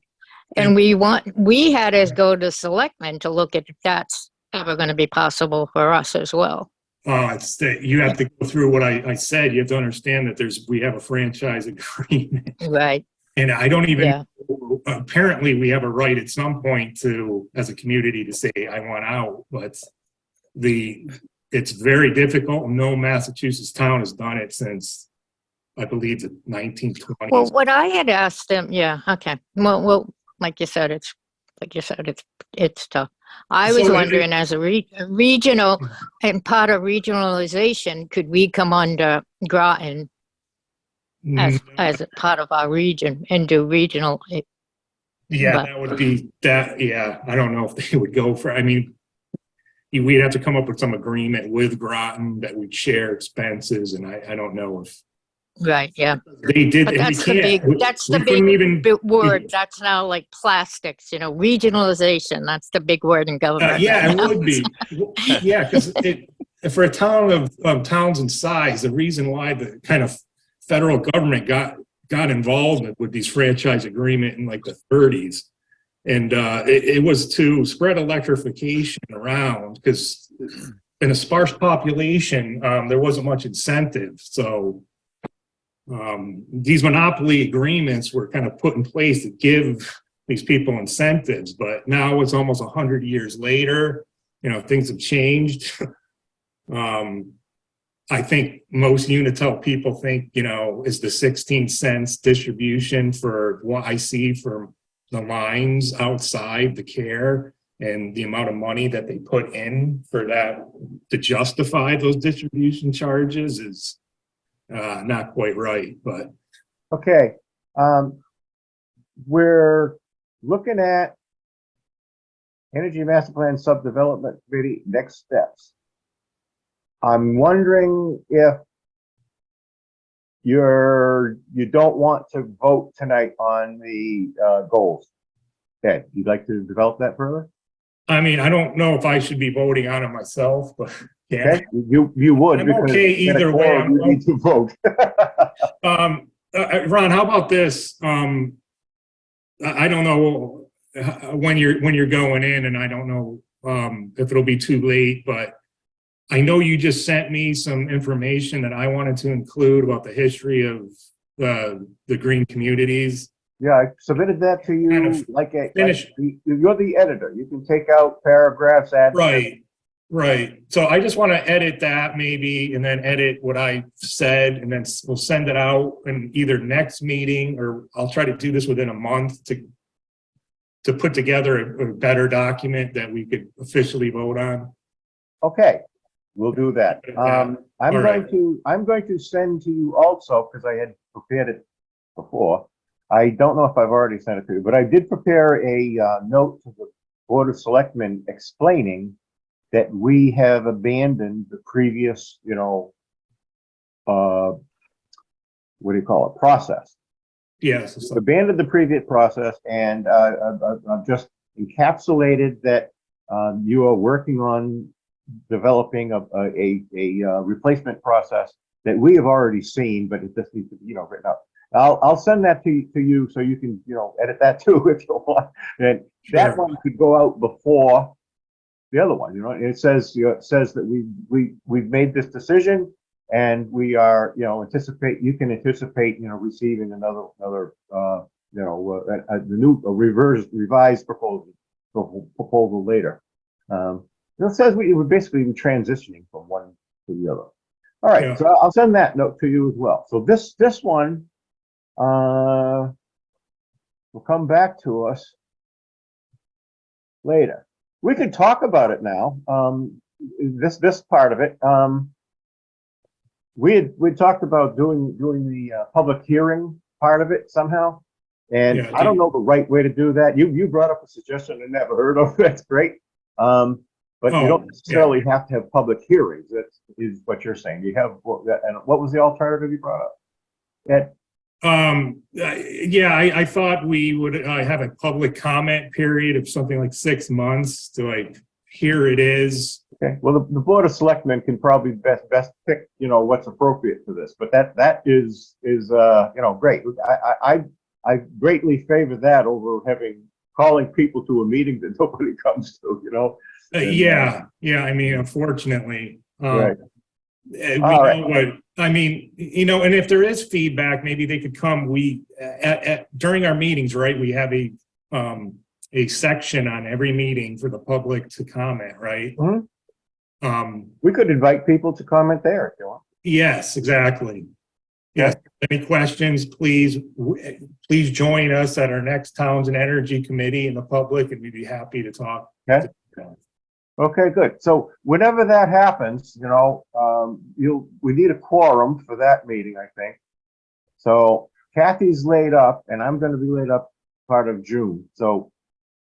[SPEAKER 5] And we had us go to selectmen to look at if that's ever going to be possible for us as well.
[SPEAKER 4] It's that you have to go through what I said. You have to understand that we have a franchise agreement.
[SPEAKER 5] Right.
[SPEAKER 4] And I don't even,
[SPEAKER 5] Yeah.
[SPEAKER 4] apparently we have a right at some point to, as a community, to say, I want out, but it's very difficult. No Massachusetts town has done it since, I believe, the 1920s.
[SPEAKER 5] Well, what I had asked them, yeah, okay. Well, like you said, it's tough. I was
[SPEAKER 4] So
[SPEAKER 5] wondering, as a regional and part of regionalization, could we come under Groton as a part of our region and do regional?
[SPEAKER 4] Yeah,
[SPEAKER 5] but-
[SPEAKER 4] that would be that. Yeah, I don't know if they would go for. I mean, we'd have to come up with some agreement with Groton that we'd share expenses, and I don't know if
[SPEAKER 5] Right, yeah.
[SPEAKER 4] they did.
[SPEAKER 5] But
[SPEAKER 4] and we
[SPEAKER 5] that's the
[SPEAKER 4] can't.
[SPEAKER 5] big, that's the
[SPEAKER 4] we couldn't
[SPEAKER 5] big
[SPEAKER 4] even.
[SPEAKER 5] word. That's now like plastics, regionalization. That's the big word in government.
[SPEAKER 4] Yeah,
[SPEAKER 5] right
[SPEAKER 4] it
[SPEAKER 5] now.
[SPEAKER 4] would be. Yeah, because for a town of towns and size, the reason why the kind of federal government got involved with these franchise agreement in like the 30s, and it was to spread electrification around because in a sparse population, there wasn't much incentive. So these monopoly agreements were kind of put in place to give these people incentives, but now it's almost 100 years later. Things have changed. I think most Unitil people think, is the 16 cents distribution for what I see from the lines outside the care and the amount of money that they put in for that to justify those distribution charges is not quite right, but.
[SPEAKER 2] Okay, we're looking at Energy Master Plan Subdevelopment Committee next steps. I'm wondering if you don't want to vote tonight on the goals. Okay, you'd like to develop that further?
[SPEAKER 4] I mean, I don't know if I should be voting on it myself, but yeah.
[SPEAKER 2] Okay, you would.
[SPEAKER 4] I'm
[SPEAKER 2] because
[SPEAKER 4] okay either way.
[SPEAKER 2] You need to vote.
[SPEAKER 4] Ron, how about this? I don't know when you're going in, and I don't know if it'll be too late, but I know you just sent me some information that I wanted to include about the history of the green communities.
[SPEAKER 2] Yeah, I submitted that to you.
[SPEAKER 4] Kind of finish.
[SPEAKER 2] You're the editor. You can take out paragraphs, add.
[SPEAKER 4] Right. So I just want to edit that maybe, and then edit what I said, and then we'll send it out in either next meeting, or I'll try to do this within a month to put together a better document that we could officially vote on.
[SPEAKER 2] Okay, we'll do that. I'm
[SPEAKER 4] right.
[SPEAKER 2] going to send to you also, because I had prepared it before. I don't know if I've already sent it to you, but I did prepare a note to the Board of Selectmen explaining that we have abandoned the previous, what do you call it, process.
[SPEAKER 4] Yes.
[SPEAKER 2] We've abandoned the previous process, and I've just encapsulated that you are working on developing a replacement process that we have already seen, but it just needs to be, written up. I'll send that to you so you can, edit that too if you want. And that
[SPEAKER 4] Sure.
[SPEAKER 2] one could go out before the other one. It says that we've made this decision, and we are, you can anticipate, receiving another the new revised proposal later. It says we would basically be transitioning from one to the other. All right,
[SPEAKER 4] Yeah.
[SPEAKER 2] so I'll send that note to you as well. So this one will come back to us later. We could talk about it now. This part of it. We talked about doing the public hearing part of it somehow. And
[SPEAKER 4] Yeah,
[SPEAKER 2] I don't know the right way to do that. You brought up a suggestion I never heard of. That's great. But you
[SPEAKER 4] Oh,
[SPEAKER 2] don't
[SPEAKER 4] yeah.
[SPEAKER 2] necessarily have to have public hearings. That is what you're saying. You have, and what was the alternative you brought up? Ed?
[SPEAKER 4] Yeah, I thought we would have a public comment period of something like 6 months to like, here it is.
[SPEAKER 2] Okay, well, the Board of Selectmen can probably best pick, what's appropriate for this, but that is, great. I greatly favor that over calling people to a meeting that nobody comes to.
[SPEAKER 4] Yeah, I mean, unfortunately.
[SPEAKER 2] Right.
[SPEAKER 4] We
[SPEAKER 2] All right.
[SPEAKER 4] know what, I mean, and if there is feedback, maybe they could come, during our meetings, right, we have a section on every meeting for the public to comment, right?
[SPEAKER 2] Mhm.
[SPEAKER 4] Um,
[SPEAKER 2] We could invite people to comment there if you want.
[SPEAKER 4] yes, exactly. Yes, any questions, please join us at our next Towns and Energy Committee in the public, and we'd be happy to talk.
[SPEAKER 2] Okay. Okay, good. So whenever that happens, we need a quorum for that meeting, I think. So Kathy's laid up, and I'm going to be laid up part of June. So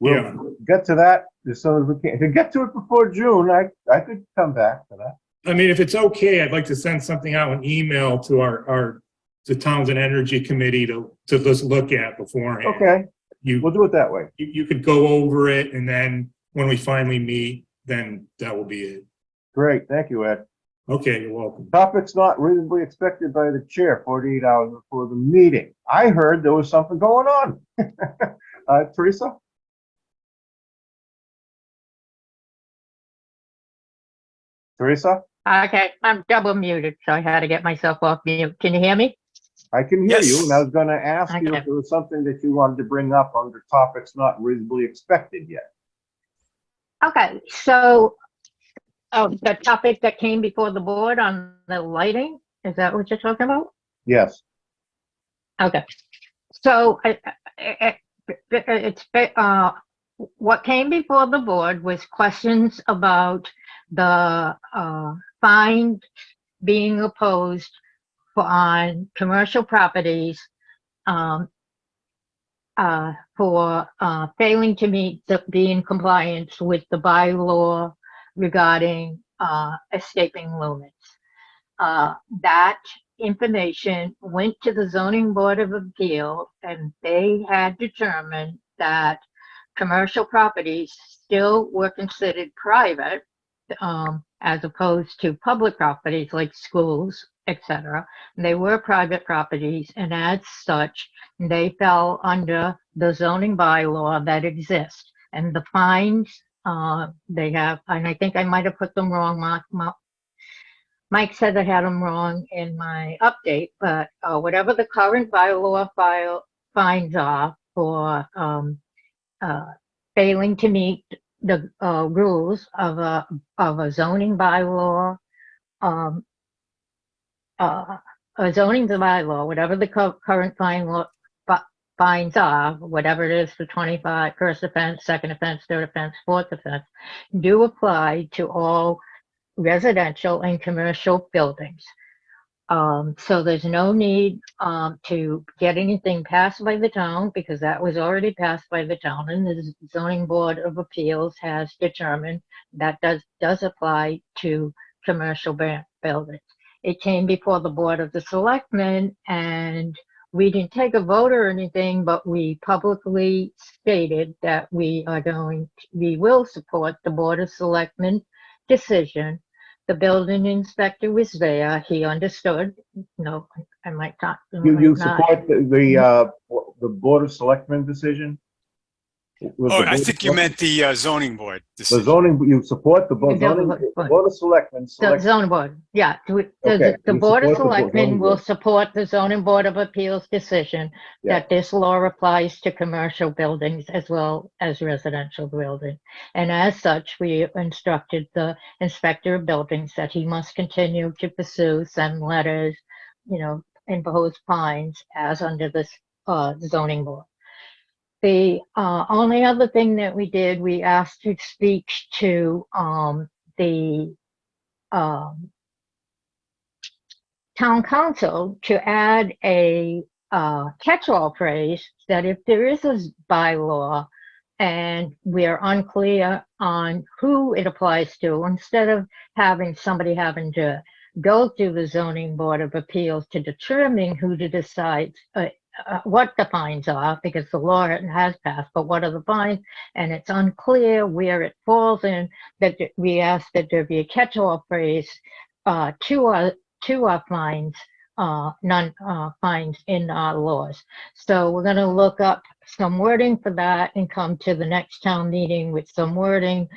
[SPEAKER 2] we'll get to that as soon as we can. If we get to it before June, I could come back for that.
[SPEAKER 4] I mean, if it's okay, I'd like to send something out, an email to the Towns and Energy Committee to just look at beforehand.
[SPEAKER 2] Okay,
[SPEAKER 4] You
[SPEAKER 2] we'll do it that way.
[SPEAKER 4] you could go over it, and then when we finally meet, then that will be it.
[SPEAKER 2] Great, thank you, Ed.
[SPEAKER 4] Okay, you're welcome.
[SPEAKER 2] Topics not reasonably expected by the chair 48 hours before the meeting. I heard there was something going on. Teresa? Teresa?
[SPEAKER 5] Okay, I'm double muted, so I had to get myself off mute. Can you hear me?
[SPEAKER 2] I can hear you,
[SPEAKER 3] Yes.
[SPEAKER 2] and I was going to ask you
[SPEAKER 5] Okay.
[SPEAKER 2] if there was something that you wanted to bring up under topics not reasonably expected yet.
[SPEAKER 5] Okay, so the topic that came before the board on the lighting, is that what you're talking about?
[SPEAKER 2] Yes.
[SPEAKER 5] Okay, so what came before the board was questions about the fine being opposed on commercial properties for failing to be in compliance with the bylaw regarding escaping lumens. That information went to the Zoning Board of Appeal, and they had determined that commercial properties still were considered private, as opposed to public properties like schools, etc. They were private properties, and as such, they fell under the zoning bylaw that exists. And the fines they have, and I think I might have put them wrong. Mike said I had them wrong in my update, but whatever the current bylaw fines are for failing to meet the rules of a zoning bylaw, a zoning bylaw, whatever the current fines are, whatever it is for 25, first offense, second offense, third offense, fourth offense, do apply to all residential and commercial buildings. So there's no need to get anything passed by the town, because that was already passed by the town, and the Zoning Board of Appeals has determined that does apply to commercial buildings. It came before the Board of the Selectmen, and we didn't take a vote or anything, but we publicly stated that we will support the Board of Selectmen decision. The building inspector was there. He understood. No, I might not.
[SPEAKER 2] You support the Board of Selectmen decision?
[SPEAKER 3] Oh, I think you meant the zoning board
[SPEAKER 2] The
[SPEAKER 3] decision.
[SPEAKER 2] zoning, you support the
[SPEAKER 5] The
[SPEAKER 2] zoning,
[SPEAKER 5] zoning board.
[SPEAKER 2] Board of Selectmen.
[SPEAKER 5] The zoning board, yeah.
[SPEAKER 2] Okay,
[SPEAKER 5] The
[SPEAKER 2] you
[SPEAKER 5] Board of
[SPEAKER 2] support the
[SPEAKER 5] Selectmen
[SPEAKER 2] zoning
[SPEAKER 5] will
[SPEAKER 2] board.
[SPEAKER 5] support the Zoning Board of Appeals decision
[SPEAKER 2] Yeah.
[SPEAKER 5] that this law applies to commercial buildings as well as residential buildings. And as such, we instructed the inspector of buildings that he must continue to pursue, send letters, impose fines as under this zoning board. The only other thing that we did, we asked to speak to the town council to add a catch-all phrase that if there is a bylaw and we're unclear on who it applies to, instead of having somebody having to go through the zoning board of appeals to determine who to decide what the fines are, because the law has passed, but what are the fines? And it's unclear where it falls in, that we ask that there be a catch-all phrase to our fines, fines in our laws. So we're going to look up some wording for that and come to the next town meeting with some wording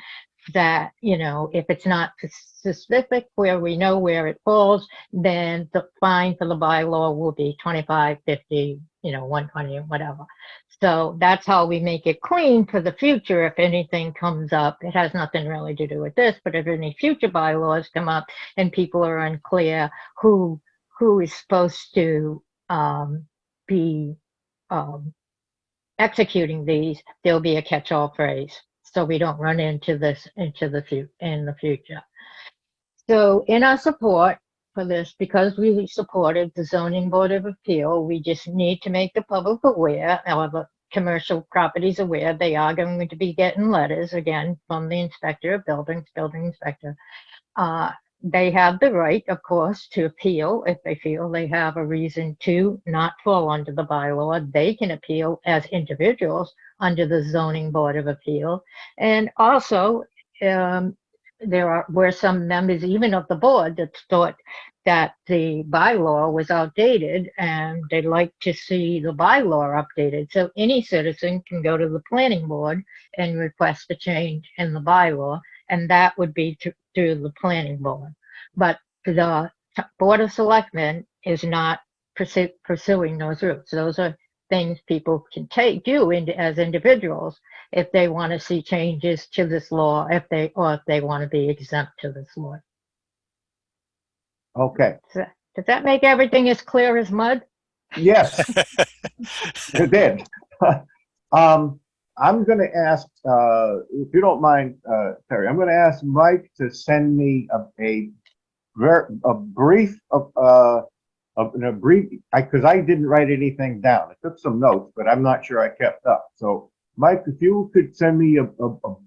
[SPEAKER 5] that, if it's not specific where we know where it falls, then the fine for the bylaw will be 25, 50, 120, whatever. So that's how we make it clean for the future. If anything comes up, it has nothing really to do with this, but if any future bylaws come up and people are unclear who is supposed to be executing these, there'll be a catch-all phrase, so we don't run into this in the future. So in our support for this, because we supported the zoning board of appeal, we just need to make the public aware, or the commercial properties aware, they are going to be getting letters again from the inspector of buildings, building inspector. They have the right, of course, to appeal if they feel they have a reason to not fall under the bylaw. They can appeal as individuals under the zoning board of appeal. And also, were some members even of the board that thought that the bylaw was outdated and they'd like to see the bylaw updated. So any citizen can go to the planning board and request a change in the bylaw, and that would be through the planning board. But the Board of Selectmen is not pursuing those routes. Those are things people can do as individuals if they want to see changes to this law, if they want to be exempt to this law.
[SPEAKER 2] Okay,
[SPEAKER 5] Does that make everything as clear as mud?
[SPEAKER 2] yes, it did. I'm going to ask, if you don't mind, Terry, I'm going to ask Mike to send me a brief, because I didn't write anything down. I took some notes, but I'm not sure I kept up. So, Mike, if you could send me a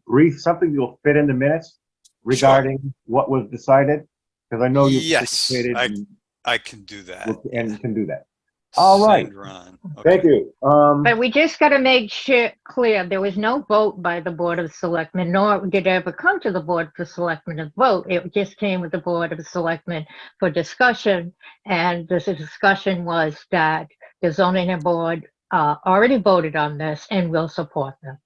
[SPEAKER 2] brief, something you'll fit in the minutes regarding what was decided, because I know you
[SPEAKER 3] Yes,
[SPEAKER 2] participated
[SPEAKER 3] I can do that.
[SPEAKER 2] and can do that. All right.
[SPEAKER 3] Send Ron.
[SPEAKER 2] Thank
[SPEAKER 3] Okay.
[SPEAKER 2] you.
[SPEAKER 5] But we just got to make sure clear, there was no vote by the Board of Selectmen, nor did it ever come to the Board of Selectmen to vote. It just came with the Board of Selectmen for discussion. And this discussion was that the zoning board already voted on this and will support them.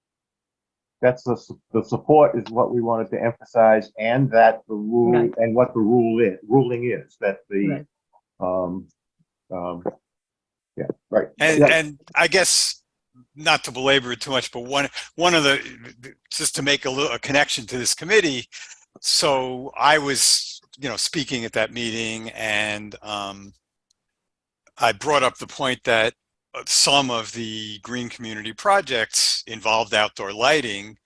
[SPEAKER 2] That's the support is what we wanted to emphasize, and that the rule
[SPEAKER 5] Right.
[SPEAKER 2] and what the ruling is that the yeah, right.
[SPEAKER 3] And I guess, not to belabor it too much, but one of the, just to make a connection to this committee. So I was, speaking at that meeting, and I brought up the point that some of the green community projects involved outdoor lighting.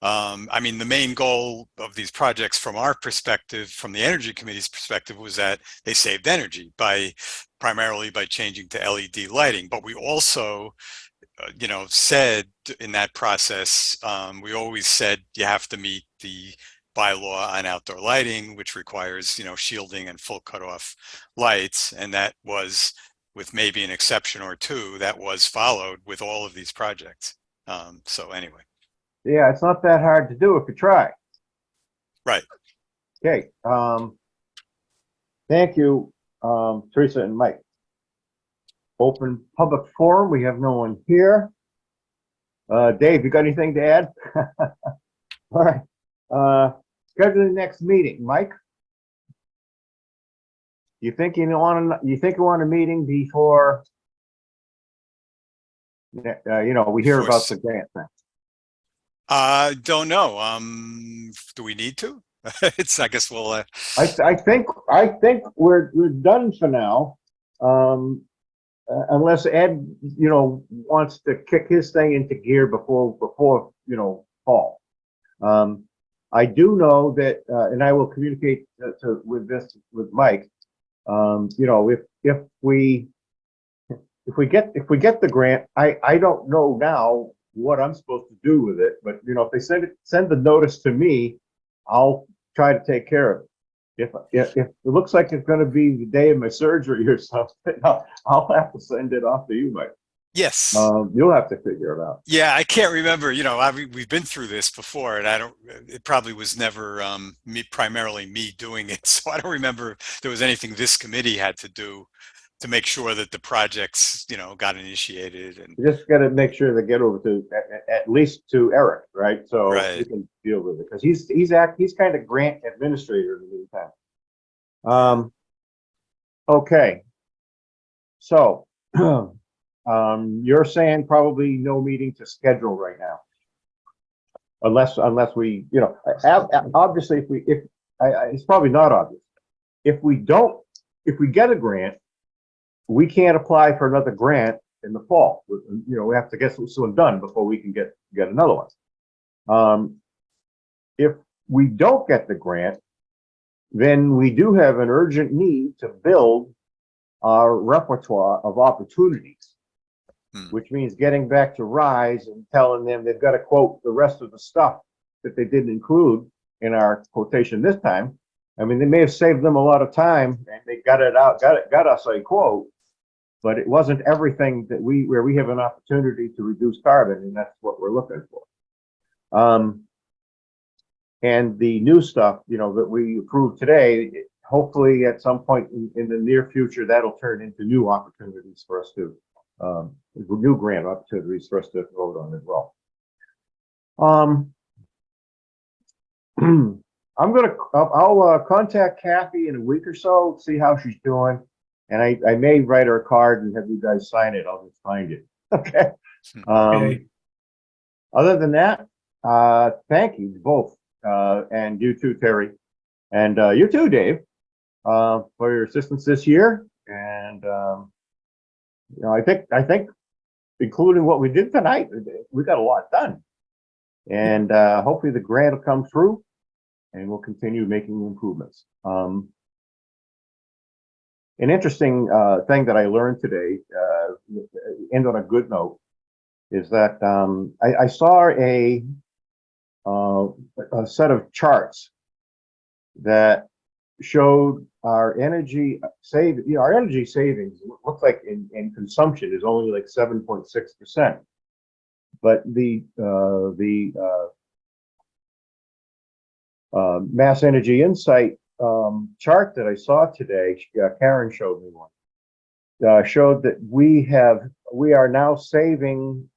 [SPEAKER 3] I mean, the main goal of these projects from our perspective, from the Energy Committee's perspective, was that they saved energy primarily by changing to LED lighting. But we also, said in that process, we always said you have to meet the bylaw on outdoor lighting, which requires, shielding and full cutoff lights. And that was, with maybe an exception or two, that was followed with all of these projects. So anyway.
[SPEAKER 2] Yeah, it's not that hard to do if you try.
[SPEAKER 3] Right.
[SPEAKER 2] Okay. Thank you, Teresa and Mike. Open public forum. We have no one here. Dave, you got anything to add? All right. Schedule the next meeting, Mike. You think you want a meeting before? We hear
[SPEAKER 3] Before
[SPEAKER 2] about the grant thing.
[SPEAKER 3] Don't know. Do we need to? I guess we'll.
[SPEAKER 2] I think we're done for now. Unless Ed, wants to kick his thing into gear before fall. I do know that, and I will communicate with Mike. If we if we get the grant, I don't know now what I'm supposed to do with it, but if they send the notice to me, I'll try to take care of it. If it looks like it's going to be the day of my surgery or something, I'll have to send it off to you, Mike.
[SPEAKER 3] Yes.
[SPEAKER 2] You'll have to figure it out.
[SPEAKER 3] Yeah, I can't remember. We've been through this before, and it probably was never primarily me doing it. So I don't remember if there was anything this committee had to do to make sure that the projects, got initiated. And
[SPEAKER 2] You just got to make sure they get over to at least to Eric, right? So
[SPEAKER 3] Right.
[SPEAKER 2] he can deal with it because he's kind of grant administrator in the meantime. Okay. So, you're saying probably no meeting to schedule right now, unless we, obviously it's probably not obvious. If we get a grant, we can't apply for another grant in the fall. We have to get some done before we can get another one. If we don't get the grant, then we do have an urgent need to build our repertoire of opportunities, which means getting back to RISE and telling them they've got to quote the rest of the stuff that they didn't include in our quotation this time. I mean, they may have saved them a lot of time and they got us a quote, but it wasn't everything where we have an opportunity to reduce carbon, and that's what we're looking for. And the new stuff, that we approved today, hopefully at some point in the near future, that'll turn into new opportunities for us to, new grant opportunities for us to vote on as well. I'll contact Kathy in a week or so, see how she's doing. And I may write her a card and have you guys sign it. I'll just find it. Okay.
[SPEAKER 4] Okay.
[SPEAKER 2] Other than that, thank you both. And you too, Terry. And you too, Dave, for your assistance this year. And I think including what we did tonight, we got a lot done. And hopefully the grant will come through and we'll continue making improvements. An interesting thing that I learned today, end on a good note, is that I saw a set of charts that showed our energy savings looks like in consumption is only like 7.6%, but the Mass Energy Insight chart that I saw today, Karen showed me one, showed that we are now saving,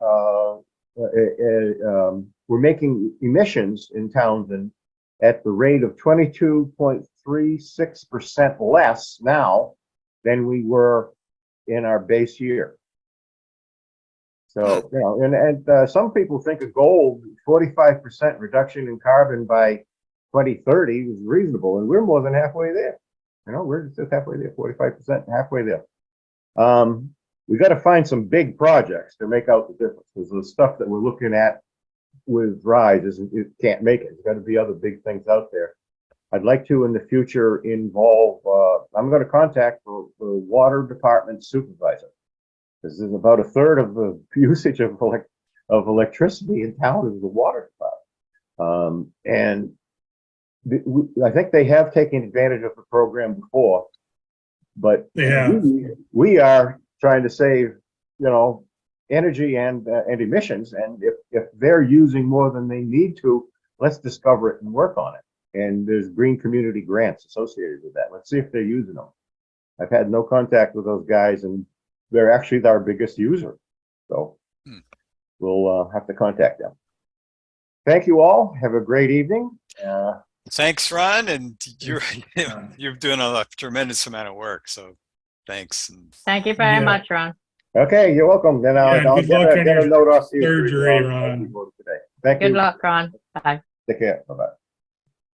[SPEAKER 2] we're making emissions in Townsend at the rate of 22.36% less now than we were in our base year. So, and some people think a goal, 45% reduction in carbon by 2030 is reasonable, and we're more than halfway there. We're just halfway there, 45%, halfway there. We got to find some big projects to make out the difference, because the stuff that we're looking at with RISE it can't make it. There's got to be other big things out there. I'd like to in the future involve, I'm going to contact the water department supervisor, because there's about a third of the usage of electricity in town is the water department. And I think they have taken advantage of the program before, but we are trying to save, energy and emissions. And if they're using more than they need to, let's discover it and work on it. And there's green community grants associated with that. Let's see if they're using them. I've had no contact with those guys, and they're actually our biggest user. So we'll have to contact them. Thank you all. Have a great evening.
[SPEAKER 3] Thanks, Ron. And you're doing a tremendous amount of work. So thanks.
[SPEAKER 6] Thank you very much, Ron.
[SPEAKER 2] Okay, you're welcome. Then I'll
[SPEAKER 4] good luck on
[SPEAKER 2] get a
[SPEAKER 4] your
[SPEAKER 2] note off to you.
[SPEAKER 4] surgery, Ron.
[SPEAKER 2] Today. Thank you.
[SPEAKER 6] Good luck, Ron. Bye.
[SPEAKER 2] Take care. Bye-bye.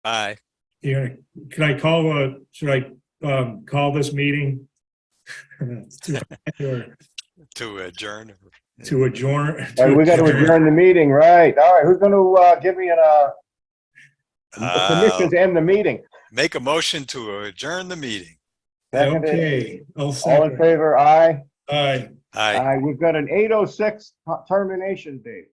[SPEAKER 3] Bye.
[SPEAKER 4] Can I should I call this meeting
[SPEAKER 3] To adjourn.
[SPEAKER 4] to adjourn?
[SPEAKER 2] All right, we got to adjourn the meeting, right? All right, who's going to give me permission to end the meeting?
[SPEAKER 3] Make a motion to adjourn the meeting.
[SPEAKER 2] Seconded.
[SPEAKER 4] Okay. I'll
[SPEAKER 2] All in
[SPEAKER 4] second.
[SPEAKER 2] favor? Aye.
[SPEAKER 4] Aye.
[SPEAKER 3] Aye.
[SPEAKER 2] We've got an 8:06 termination date.